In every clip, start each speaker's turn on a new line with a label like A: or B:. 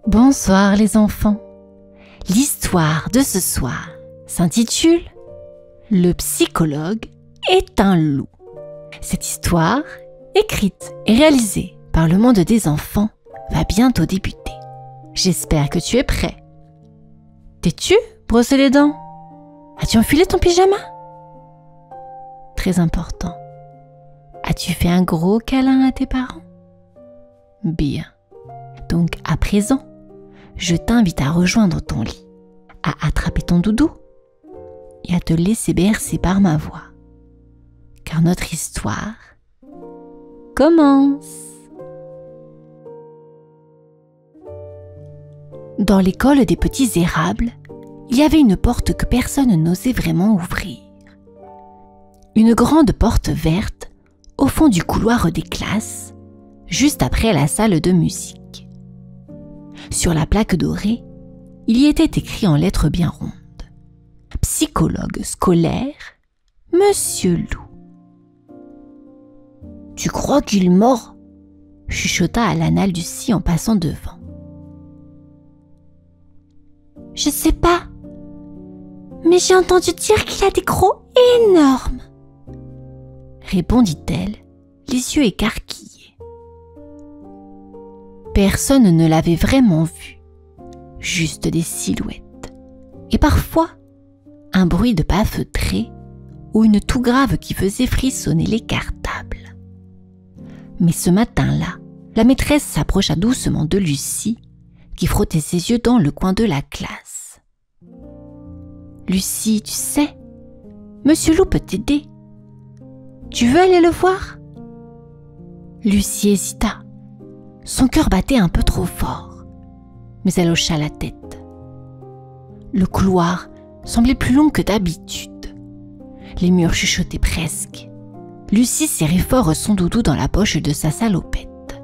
A: Bonsoir les enfants. L'histoire de ce soir s'intitule « Le psychologue est un loup ». Cette histoire, écrite et réalisée par le monde des enfants, va bientôt débuter. J'espère que tu es prêt. T'es-tu brossé les dents? As-tu enfilé ton pyjama? Très important. As-tu fait un gros câlin à tes parents? Bien. Donc à présent, je t'invite à rejoindre ton lit, à attraper ton doudou et à te laisser bercer par ma voix. Car notre histoire commence. Dans l'école des petits érables, il y avait une porte que personne n'osait vraiment ouvrir. Une grande porte verte au fond du couloir des classes, juste après la salle de musique. Sur la plaque dorée, il y était écrit en lettres bien rondes « Psychologue scolaire, Monsieur Loup ». « Tu crois qu'il mord ?» chuchota Alana Lucie en passant devant. « Je sais pas, mais j'ai entendu dire qu'il a des crocs énormes », répondit-elle, les yeux écarquillés. Personne ne l'avait vraiment vu, juste des silhouettes, et parfois un bruit de pas feutrés ou une toux grave qui faisait frissonner les cartables. Mais ce matin-là, la maîtresse s'approcha doucement de Lucie, qui frottait ses yeux dans le coin de la classe. « Lucie, tu sais, Monsieur Loup peut t'aider. Tu veux aller le voir ?» Lucie hésita. Son cœur battait un peu trop fort, mais elle hocha la tête. Le couloir semblait plus long que d'habitude. Les murs chuchotaient presque. Lucie serrait fort son doudou dans la poche de sa salopette.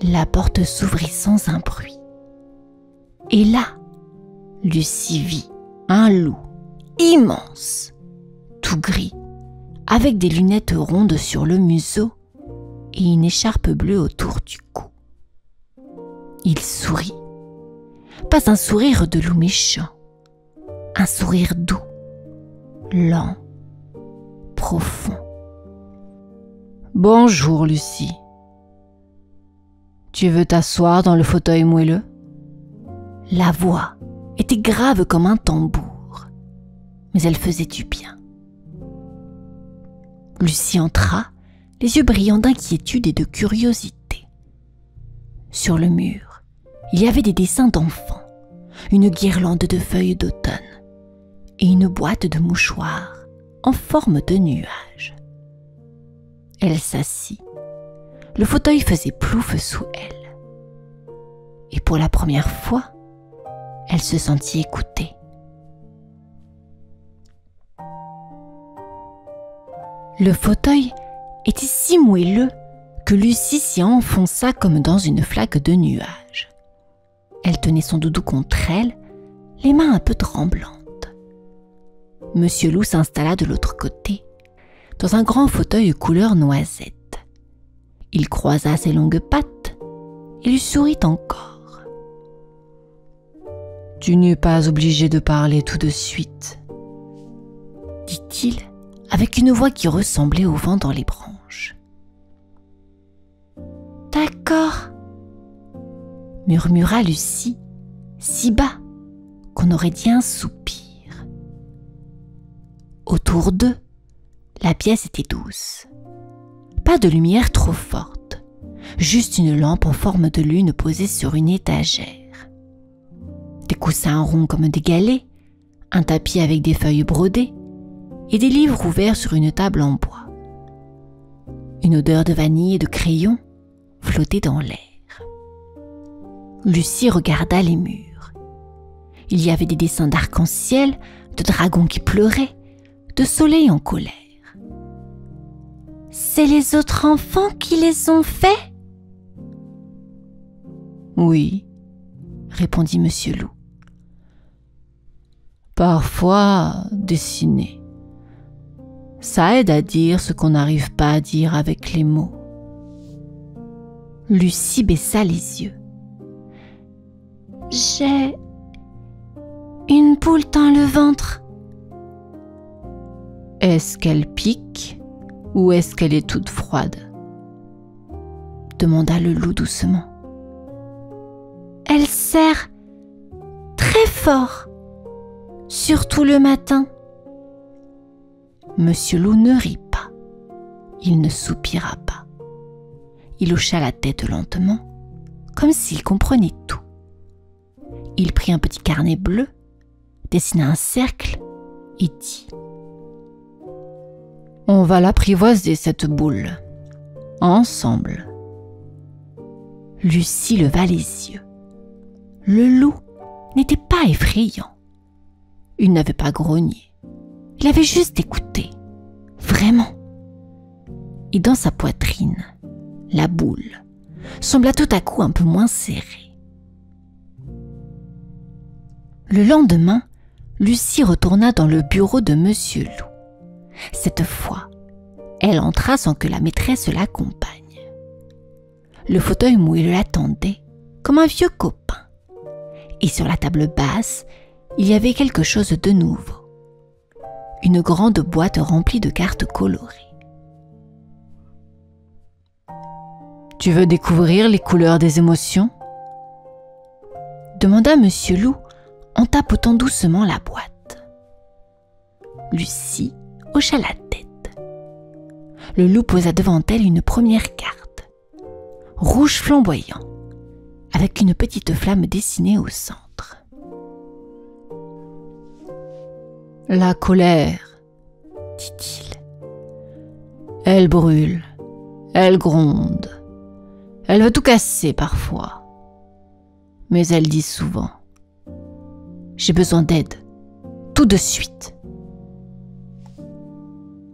A: La porte s'ouvrit sans un bruit. Et là, Lucie vit un loup immense, tout gris, avec des lunettes rondes sur le museau et une écharpe bleue autour du cou. Il sourit. Pas un sourire de loup méchant, un sourire doux, lent, profond. « Bonjour Lucie. Tu veux t'asseoir dans le fauteuil moelleux ?» La voix était grave comme un tambour, mais elle faisait du bien. Lucie entra, les yeux brillants d'inquiétude et de curiosité. Sur le mur, il y avait des dessins d'enfants, une guirlande de feuilles d'automne et une boîte de mouchoirs en forme de nuage. Elle s'assit. Le fauteuil faisait plouf sous elle. Et pour la première fois, elle se sentit écoutée. Le fauteuil était si moelleux que Lucie s'y enfonça comme dans une flaque de nuages. Elle tenait son doudou contre elle, les mains un peu tremblantes. Monsieur Loup s'installa de l'autre côté, dans un grand fauteuil couleur noisette. Il croisa ses longues pattes et lui sourit encore. « Tu n'es pas obligé de parler tout de suite, » dit-il, avec une voix qui ressemblait au vent dans les branches. « D'accord, » murmura Lucie, si bas qu'on aurait dit un soupir. Autour d'eux, la pièce était douce. Pas de lumière trop forte, juste une lampe en forme de lune posée sur une étagère. Des coussins ronds comme des galets, un tapis avec des feuilles brodées, et des livres ouverts sur une table en bois. Une odeur de vanille et de crayon flottait dans l'air. Lucie regarda les murs. Il y avait des dessins d'arc-en-ciel, de dragons qui pleuraient, de soleil en colère. « C'est les autres enfants qui les ont faits ?» « Oui, » répondit Monsieur Loup. « Parfois dessiner. Ça aide à dire ce qu'on n'arrive pas à dire avec les mots. » Lucie baissa les yeux. « J'ai une boule dans le ventre. » Est-ce qu'elle pique ou est-ce qu'elle est toute froide? Demanda le loup doucement. Elle serre très fort, surtout le matin. Monsieur Loup ne rit pas, il ne soupira pas. Il hocha la tête lentement, comme s'il comprenait tout. Il prit un petit carnet bleu, dessina un cercle et dit: « On va l'apprivoiser, cette boule, ensemble. » Lucie leva les yeux. Le loup n'était pas effrayant. Il n'avait pas grogné. Il avait juste écouté. Vraiment. Et dans sa poitrine, la boule sembla tout à coup un peu moins serrée. Le lendemain, Lucie retourna dans le bureau de Monsieur Loup. Cette fois, elle entra sans que la maîtresse l'accompagne. Le fauteuil mouillé l'attendait comme un vieux copain. Et sur la table basse, il y avait quelque chose de nouveau. Une grande boîte remplie de cartes colorées. « Tu veux découvrir les couleurs des émotions ?» demanda Monsieur Loup en tapotant doucement la boîte. Lucie hocha la tête. Le loup posa devant elle une première carte, rouge flamboyant, avec une petite flamme dessinée au centre. « La colère, dit-il. Elle brûle, elle gronde, elle veut tout casser parfois. Mais elle dit souvent: j'ai besoin d'aide, tout de suite. »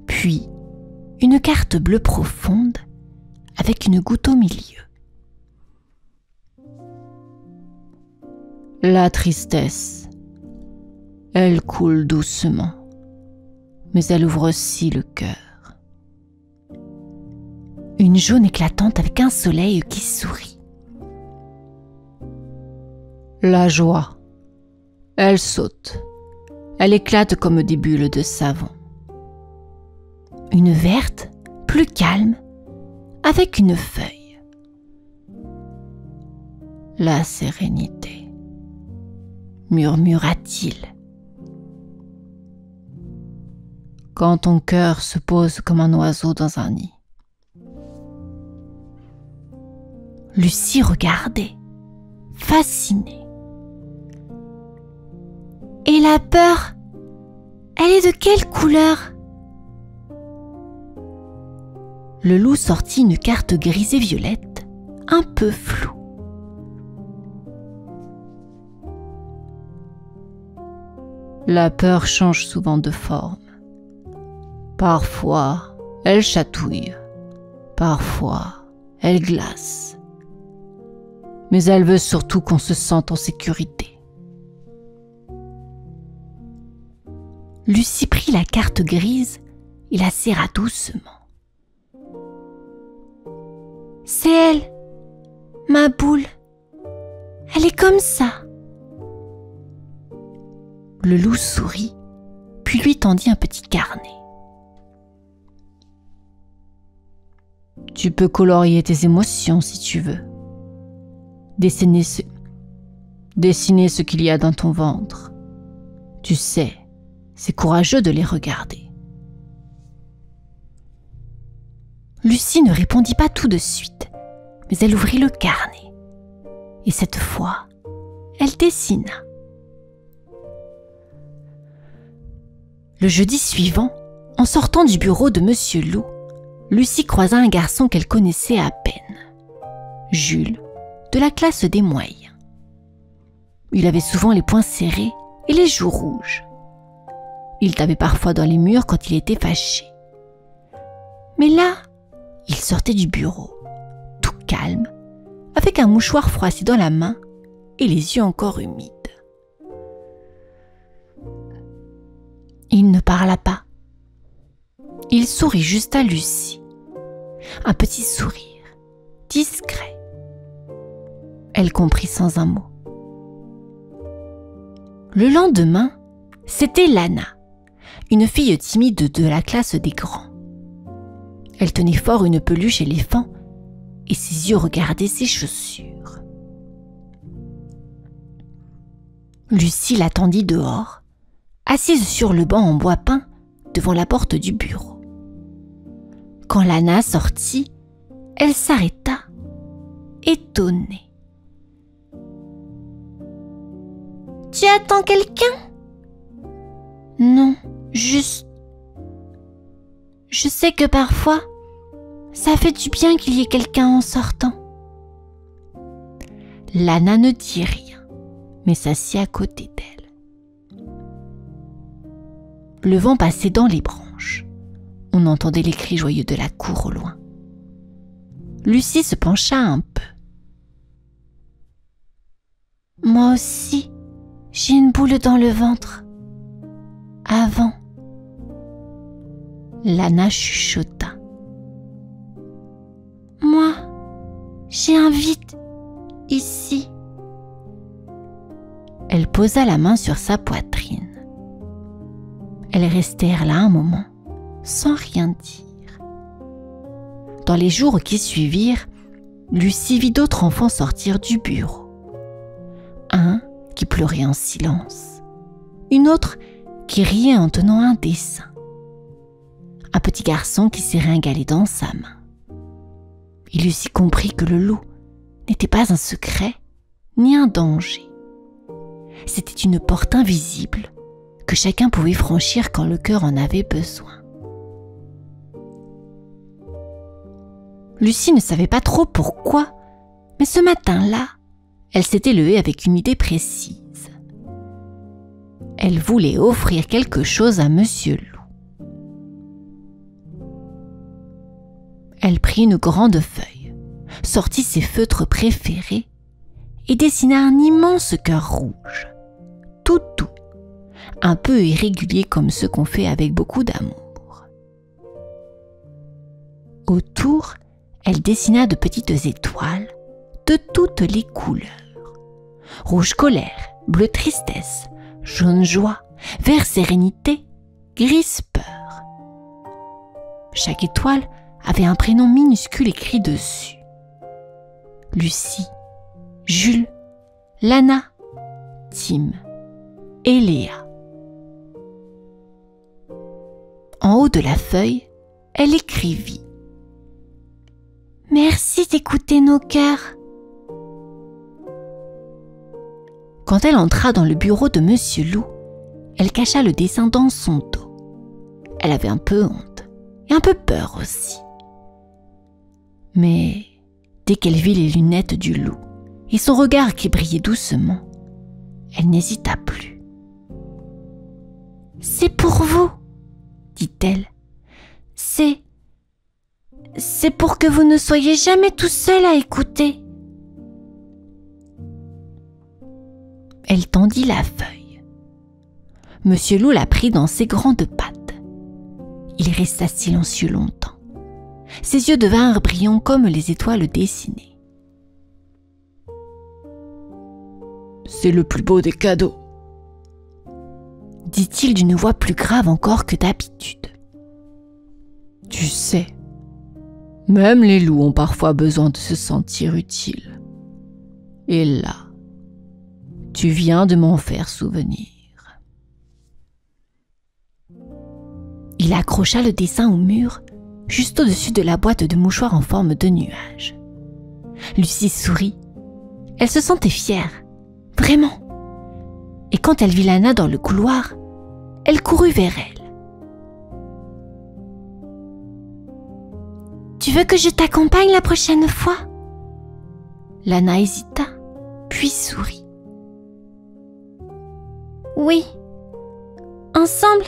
A: Puis, une carte bleue profonde avec une goutte au milieu. La tristesse, elle coule doucement, mais elle ouvre aussi le cœur. Une jaune éclatante avec un soleil qui sourit. La joie, elle saute, elle éclate comme des bulles de savon. Une verte, plus calme, avec une feuille. La sérénité, murmura-t-il. Quand ton cœur se pose comme un oiseau dans un nid. Lucie regardait, fascinée. Et la peur, elle est de quelle couleur? Le loup sortit une carte grise et violette, un peu floue. La peur change souvent de forme. Parfois, elle chatouille. Parfois, elle glace. Mais elle veut surtout qu'on se sente en sécurité. Lucie prit la carte grise et la serra doucement. C'est elle, ma boule. Elle est comme ça. Le loup sourit, puis lui tendit un petit carnet. Tu peux colorier tes émotions si tu veux. Dessiner ce qu'il y a dans ton ventre. Tu sais, c'est courageux de les regarder. Lucie ne répondit pas tout de suite, mais elle ouvrit le carnet. Et cette fois, elle dessina. Le jeudi suivant, en sortant du bureau de Monsieur Loup, Lucie croisa un garçon qu'elle connaissait à peine. Jules, de la classe des moyens. Il avait souvent les poings serrés et les joues rouges. Il tapait parfois dans les murs quand il était fâché. Mais là, il sortait du bureau, tout calme, avec un mouchoir froissé dans la main et les yeux encore humides. Il ne parla pas. Il sourit juste à Lucie. Un petit sourire, discret, Elle comprit sans un mot. Le lendemain, c'était Lana, une fille timide de la classe des grands. Elle tenait fort une peluche éléphant et ses yeux regardaient ses chaussures. Lucie l'attendit dehors, assise sur le banc en bois peint devant la porte du bureau. Quand Lana sortit, elle s'arrêta, étonnée. « Tu attends quelqu'un ?»« Non, juste... Je sais que parfois, ça fait du bien qu'il y ait quelqu'un en sortant. » Lana ne dit rien, mais s'assit à côté d'elle. Le vent passait dans les branches. On entendait les cris joyeux de la cour au loin. Lucie se pencha un peu. « Moi aussi, j'ai une boule dans le ventre. Avant. » Lana chuchota. « Moi, j'ai un vide ici. » Elle posa la main sur sa poitrine. Elles restèrent là un moment, sans rien dire. Dans les jours qui suivirent, Lucie vit d'autres enfants sortir du bureau. Un qui pleurait en silence, une autre qui riait en tenant un dessin, un petit garçon qui serrait un galet dans sa main. Et Lucie comprit que le loup n'était pas un secret ni un danger. C'était une porte invisible que chacun pouvait franchir quand le cœur en avait besoin. Lucie ne savait pas trop pourquoi, mais ce matin-là, elle s'était levée avec une idée précise. Elle voulait offrir quelque chose à Monsieur Loup. Elle prit une grande feuille, sortit ses feutres préférés et dessina un immense cœur rouge, tout doux, un peu irrégulier comme ceux qu'on fait avec beaucoup d'amour. Autour, elle dessina de petites étoiles de toutes les couleurs. Rouge colère, bleu tristesse, jaune joie, vert sérénité, gris peur. Chaque étoile avait un prénom minuscule écrit dessus. Lucie, Jules, Lana, Tim et Léa. En haut de la feuille, elle écrivit « Merci d'écouter nos cœurs. » Quand elle entra dans le bureau de Monsieur Loup, elle cacha le dessin dans son dos. Elle avait un peu honte et un peu peur aussi. Mais dès qu'elle vit les lunettes du loup et son regard qui brillait doucement, elle n'hésita plus. « C'est pour vous, » dit-elle. « C'est pour que vous ne soyez jamais tout seul à écouter. » Elle tendit la feuille. Monsieur Loup la prit dans ses grandes pattes. Il resta silencieux longtemps. Ses yeux devinrent brillants comme les étoiles dessinées. « C'est le plus beau des cadeaux, » dit-il d'une voix plus grave encore que d'habitude. « Tu sais, même les loups ont parfois besoin de se sentir utiles. Et là, tu viens de m'en faire souvenir. » Il accrocha le dessin au mur, juste au-dessus de la boîte de mouchoirs en forme de nuage. Lucie sourit. Elle se sentait fière, vraiment. Et quand elle vit Lana dans le couloir, elle courut vers elle. « Tu veux que je t'accompagne la prochaine fois ?» Lana hésita, puis sourit. « Oui, ensemble,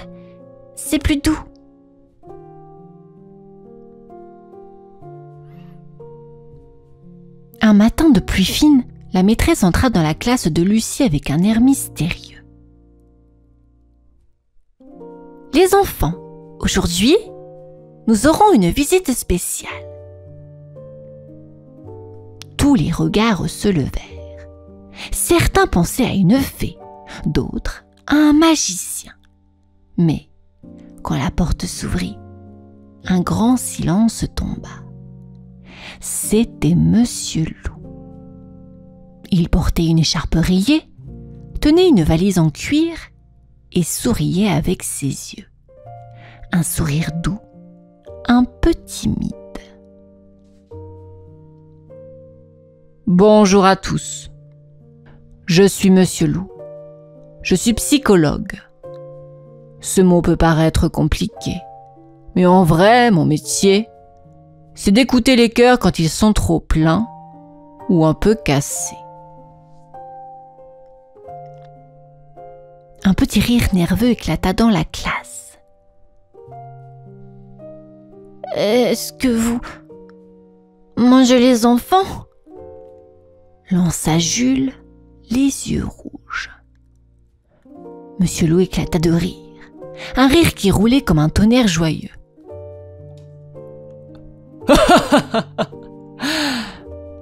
A: c'est plus doux. » Un matin de pluie fine, la maîtresse entra dans la classe de Lucie avec un air mystérieux. « Les enfants, aujourd'hui, nous aurons une visite spéciale. » Tous les regards se levèrent. Certains pensaient à une fée, d'autres à un magicien. Mais quand la porte s'ouvrit, un grand silence tomba. C'était Monsieur Loup. Il portait une écharpe rayée, tenait une valise en cuir et souriait avec ses yeux. Un sourire doux, un peu timide. Bonjour à tous. Je suis Monsieur Loup. Je suis psychologue. Ce mot peut paraître compliqué, mais en vrai, mon métier, c'est d'écouter les cœurs quand ils sont trop pleins ou un peu cassés. Un petit rire nerveux éclata dans la classe. « Est-ce que vous mangez les enfants ?» lança Jules, les yeux rouges. Monsieur Loup éclata de rire, un rire qui roulait comme un tonnerre joyeux.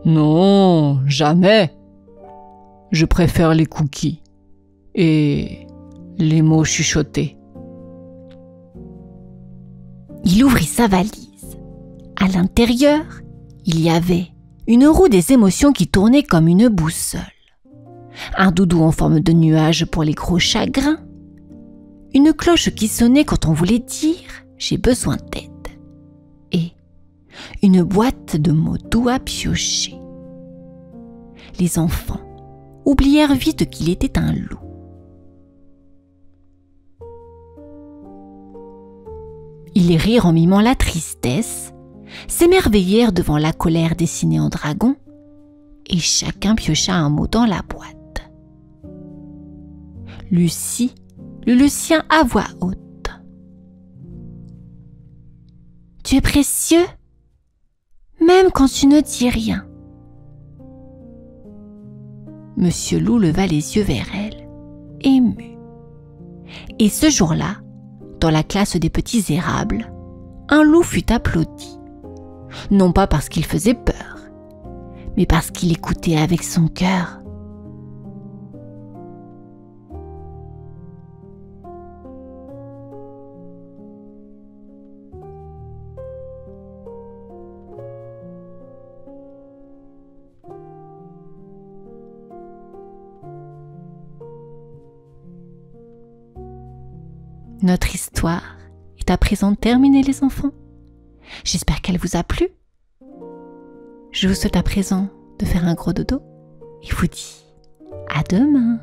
A: Non, jamais. Je préfère les cookies et les mots chuchotés. Il ouvrit sa valise. À l'intérieur, il y avait une roue des émotions qui tournait comme une boussole, un doudou en forme de nuage pour les gros chagrins, une cloche qui sonnait quand on voulait dire « j'ai besoin d'aide » et une boîte de mots doux à piocher. Les enfants oublièrent vite qu'il était un loup. Ils rirent en mimant la tristesse, s'émerveillèrent devant la colère dessinée en dragon, et chacun piocha un mot dans la boîte. Lucie lut le sien à voix haute. « Tu es précieux, même quand tu ne dis rien. » Monsieur Loup leva les yeux vers elle, ému. Et ce jour-là, dans la classe des petits érables, un loup fut applaudi. Non pas parce qu'il faisait peur, mais parce qu'il écoutait avec son cœur. Notre histoire est à présent terminée, les enfants. J'espère qu'elle vous a plu. Je vous souhaite à présent de faire un gros dodo et vous dis à demain.